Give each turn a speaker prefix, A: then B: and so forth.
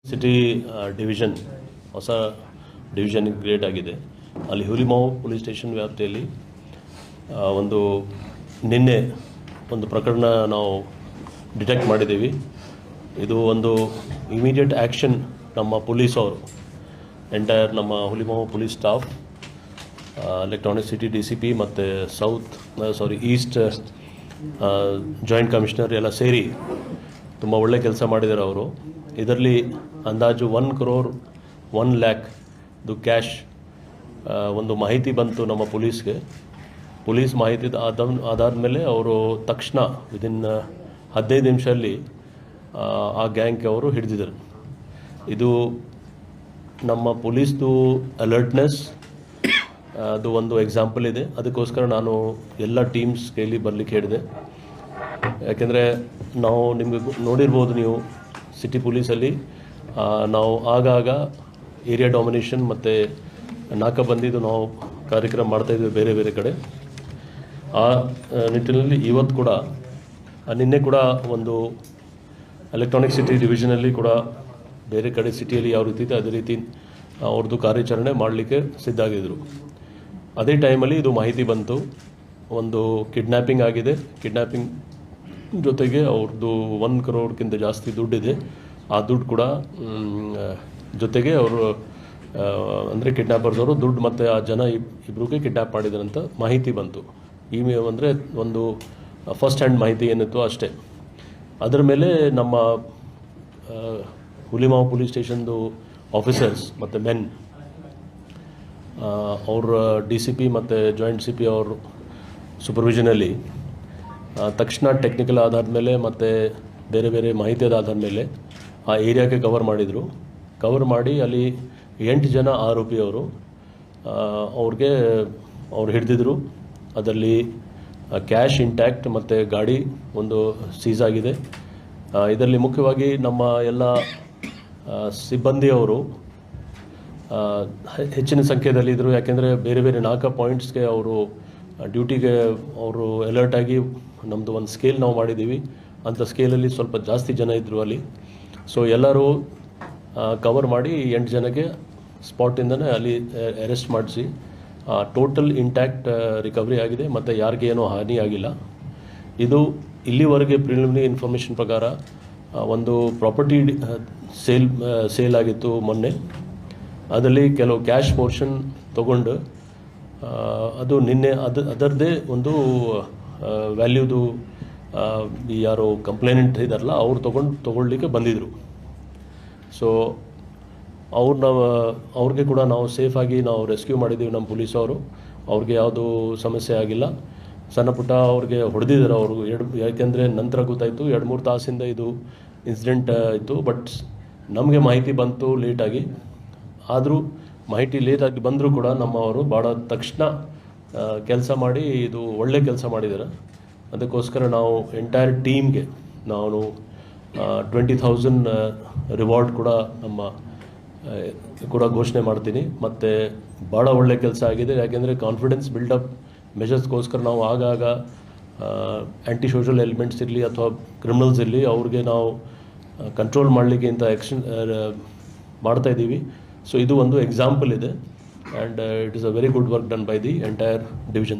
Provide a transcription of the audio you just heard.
A: City division ಹೊಸ division create ಆಗಿದೆ. ಅಲ್ಲಿ ಹುಲಿಮಾವು ಪೊಲೀಸ್ ಸ್ಟೇಷನ್ ವ್ಯಾಪ್ತಿಯಲ್ಲಿ ಒಂದು ನಿನ್ನೆ ಒಂದು ಪ್ರಕರಣ ನಾವು ಡಿಟೆಕ್ಟ್ ಮಾಡಿದ್ದೀವಿ. ಇದು ಒಂದು ಇಮಿಡಿಯೇಟ್ ಆ್ಯಕ್ಷನ್ ನಮ್ಮ ಪೊಲೀಸ್ ಅವರು ಎಂಟೈರ್ ನಮ್ಮ Hulimavu police staff, electronic city DCP ಮತ್ತು ಈಸ್ಟ್ ಜಾಯಿಂಟ್ ಕಮಿಷನರ್ ಎಲ್ಲ ಸೇರಿ ತುಂಬ ಒಳ್ಳೆ ಕೆಲಸ ಮಾಡಿದ್ದಾರೆ ಅವರು. ಇದರಲ್ಲಿ ಅಂದಾಜು 1 crore 1 lakh ಕ್ಯಾಶ್ ಒಂದು ಮಾಹಿತಿ ಬಂತು ನಮ್ಮ ಪೊಲೀಸ್ಗೆ. ಪೊಲೀಸ್ ಮಾಹಿತಿ ಅದಾದಮೇಲೆ ಅವರು ತಕ್ಷಣ ವಿದಿನ್ 15 ನಿಮಿಷದಲ್ಲಿ ಆ ಗ್ಯಾಂಗ್ ಅವರು ಹಿಡಿದಿದ್ದಾರೆ. ಇದು ನಮ್ಮ ಪೊಲೀಸ್ದು ಅಲರ್ಟ್ನೆಸ್ ಅದು ಒಂದು ಎಕ್ಸಾಂಪಲ್ ಇದೆ. ಅದಕ್ಕೋಸ್ಕರ ನಾನು ಎಲ್ಲ ಟೀಮ್ಸ್ ಕೈಲಿ ಬರಲಿಕ್ಕೆ ಹೇಳಿದೆ. ಯಾಕೆಂದರೆ ನಾವು ನಿಮಗೆ ನೋಡಿರ್ಬೋದು, ನೀವು ಸಿಟಿ ಪೊಲೀಸಲ್ಲಿ ನಾವು ಆಗಾಗ ಏರಿಯಾ ಡಾಮಿನೇಷನ್ ಮತ್ತು ನಾಕಾಬಂದಿದು ನಾವು ಕಾರ್ಯಕ್ರಮ ಮಾಡ್ತಾಯಿದ್ದೀವಿ ಬೇರೆ ಬೇರೆ ಕಡೆ. ಆ ನಿಟ್ಟಿನಲ್ಲಿ ಇವತ್ತು ಕೂಡ ನಿನ್ನೆ ಕೂಡ ಒಂದು ಎಲೆಕ್ಟ್ರಾನಿಕ್ ಸಿಟಿ ಡಿವಿಷನಲ್ಲಿ ಕೂಡ ಬೇರೆ ಕಡೆ ಸಿಟಿಯಲ್ಲಿ ಯಾವ ರೀತಿ ಇದೆ ಅದೇ ರೀತಿ ಅವ್ರದ್ದು ಕಾರ್ಯಾಚರಣೆ ಮಾಡಲಿಕ್ಕೆ ಸಿದ್ಧಾಗಿದ್ದರು. ಅದೇ ಟೈಮಲ್ಲಿ ಇದು ಮಾಹಿತಿ ಬಂತು, ಒಂದು ಕಿಡ್ನ್ಯಾಪಿಂಗ್ ಆಗಿದೆ. ಕಿಡ್ನ್ಯಾಪಿಂಗ್ ಜೊತೆಗೆ ಅವ್ರದ್ದು 1 crore ಜಾಸ್ತಿ ದುಡ್ಡಿದೆ. ಆ ದುಡ್ಡು ಕೂಡ ಜೊತೆಗೆ ಅವರು ಅಂದರೆ ಕಿಡ್ನ್ಯಾಪರ್ಸ್ ಅವರು ದುಡ್ಡು ಮತ್ತು ಆ ಜನ ಇಬ್ಬರಿಗೆ ಕಿಡ್ನ್ಯಾಪ್ ಮಾಡಿದಾರಂತ ಮಾಹಿತಿ ಬಂತು. ಅಂದರೆ ಒಂದು ಫಸ್ಟ್ ಹ್ಯಾಂಡ್ ಮಾಹಿತಿ ಏನಿತ್ತು ಅಷ್ಟೇ. ಅದರ ಮೇಲೆ ನಮ್ಮ ಹುಲಿಮಾವು ಪೊಲೀಸ್ ಸ್ಟೇಷನ್ದು ಆಫೀಸರ್ಸ್ ಮತ್ತು ಮೆನ್ ಅವ್ರ DCP ಮತ್ತು ಜಾಯಿಂಟ್ CP ಅವ್ರ ಸೂಪರ್ವಿಷನಲ್ಲಿ ತಕ್ಷಣ ಟೆಕ್ನಿಕಲ್ ಆಧಾರದ ಮೇಲೆ ಮತ್ತು ಬೇರೆ ಬೇರೆ ಮಾಹಿತಿ ಆಧಾರದ ಮೇಲೆ ಆ ಏರಿಯಾಗೆ ಕವರ್ ಮಾಡಿದರು. ಕವರ್ ಮಾಡಿ ಅಲ್ಲಿ 8 ಜನ ಆರೋಪಿ ಅವರು ಅವ್ರು ಹಿಡಿದಿದ್ರು. ಅದರಲ್ಲಿ ಕ್ಯಾಶ್ ಇಂಟ್ಯಾಕ್ಟ್ ಮತ್ತು ಗಾಡಿ ಒಂದು ಸೀಸ್ ಆಗಿದೆ. ಇದರಲ್ಲಿ ಮುಖ್ಯವಾಗಿ ನಮ್ಮ ಎಲ್ಲ ಸಿಬ್ಬಂದಿಯವರು ಹೆಚ್ಚಿನ ಸಂಖ್ಯೆಯಲ್ಲಿ ಇದ್ದರು. ಯಾಕೆಂದರೆ ಬೇರೆ ಬೇರೆ ನಾಲ್ಕು ಪಾಯಿಂಟ್ಸ್ಗೆ ಅವರು ಡ್ಯೂಟಿಗೆ ಅವರು ಅಲರ್ಟ್ ಆಗಿ ನಮ್ಮದು ಒಂದು ಸ್ಕೇಲ್ ನಾವು ಮಾಡಿದ್ದೀವಿ. ಅಂಥ ಸ್ಕೇಲಲ್ಲಿ ಸ್ವಲ್ಪ ಜಾಸ್ತಿ ಜನ ಇದ್ದರು ಅಲ್ಲಿ. ಸೊ ಎಲ್ಲರೂ ಕವರ್ ಮಾಡಿ 8 ಜನಕ್ಕೆ ಸ್ಪಾಟಿಂದನೇ ಅಲ್ಲಿ ಅರೆಸ್ಟ್ ಮಾಡಿಸಿ ಟೋಟಲ್ ಇಂಟ್ಯಾಕ್ಟ್ ರಿಕವರಿ ಆಗಿದೆ ಮತ್ತು ಯಾರಿಗೇನೂ ಹಾನಿ ಆಗಿಲ್ಲ. ಇದು ಇಲ್ಲಿವರೆಗೆ ಪ್ರಿಲಿಮಿನರಿ ಇನ್ಫಾರ್ಮೇಷನ್ ಪ್ರಕಾರ ಒಂದು ಪ್ರಾಪರ್ಟಿ ಸೇಲ್ ಆಗಿತ್ತು ಮೊನ್ನೆ. ಅದರಲ್ಲಿ ಕೆಲವು ಕ್ಯಾಶ್ ಪೋರ್ಷನ್ ತೊಗೊಂಡು ಅದು ನಿನ್ನೆ ಅದರದ್ದೇ ಒಂದು ವ್ಯಾಲ್ಯೂದು ಯಾರು ಕಂಪ್ಲೇನೆಂಟ್ ಇದ್ದಾರಲ್ಲ ಅವ್ರು ತೊಗೊಳ್ಲಿಕ್ಕೆ ಬಂದಿದ್ದರು. ಸೊ ಅವ್ರಿಗೆ ಕೂಡ ನಾವು ಸೇಫಾಗಿ ನಾವು ರೆಸ್ಕ್ಯೂ ಮಾಡಿದ್ದೀವಿ. ನಮ್ಮ ಪೊಲೀಸವರು ಅವ್ರಿಗೆ ಯಾವುದೂ ಸಮಸ್ಯೆ ಆಗಿಲ್ಲ. ಸಣ್ಣ ಪುಟ್ಟ ಅವ್ರಿಗೆ ಹೊಡೆದಿದ್ದಾರೆ ಅವರು. ಯಾಕೆಂದರೆ ನಂತರ ಗೊತ್ತಾಯಿತು 2-3 ತಾಸಿಂದ ಇದು ಇನ್ಸಿಡೆಂಟ್ ಇತ್ತು. ಬಟ್ ನಮಗೆ ಮಾಹಿತಿ ಬಂತು ಲೇಟಾಗಿ. ಆದರೂ ಮಾಹಿತಿ ಲೇಟಾಗಿ ಬಂದರೂ ಕೂಡ ನಮ್ಮವರು ಭಾಳ ತಕ್ಷಣ ಕೆಲಸ ಮಾಡಿ ಇದು ಒಳ್ಳೆ ಕೆಲಸ ಮಾಡಿದ್ದಾರೆ. ಅದಕ್ಕೋಸ್ಕರ ನಾವು ಎಂಟೈರ್ ಟೀಮ್ಗೆ ನಾನು 20,000 ರಿವಾರ್ಡ್ ಕೂಡ ಕೂಡ ಘೋಷಣೆ ಮಾಡ್ತೀನಿ. ಮತ್ತು ಭಾಳ ಒಳ್ಳೆ ಕೆಲಸ ಆಗಿದೆ. ಯಾಕೆಂದರೆ ಕಾನ್ಫಿಡೆನ್ಸ್ ಬಿಲ್ಡಪ್ ಮೆಷರ್ಸ್ಗೋಸ್ಕರ ನಾವು ಆಗಾಗ ಆ್ಯಂಟಿ ಸೋಷಲ್ ಎಲಿಮೆಂಟ್ಸ್ ಇರಲಿ ಅಥವಾ ಕ್ರಿಮಿನಲ್ಸ್ ಇರಲಿ ಅವ್ರಿಗೆ ನಾವು ಕಂಟ್ರೋಲ್ ಮಾಡಲಿಕ್ಕೆ ಇಂಥ ಆ್ಯಕ್ಷನ್ ಮಾಡ್ತಾಯಿದ್ದೀವಿ. ಸೊ ಇದು ಒಂದು ಎಕ್ಸಾಂಪಲ್ ಇದೆ. And it is a very good work done by the entire division.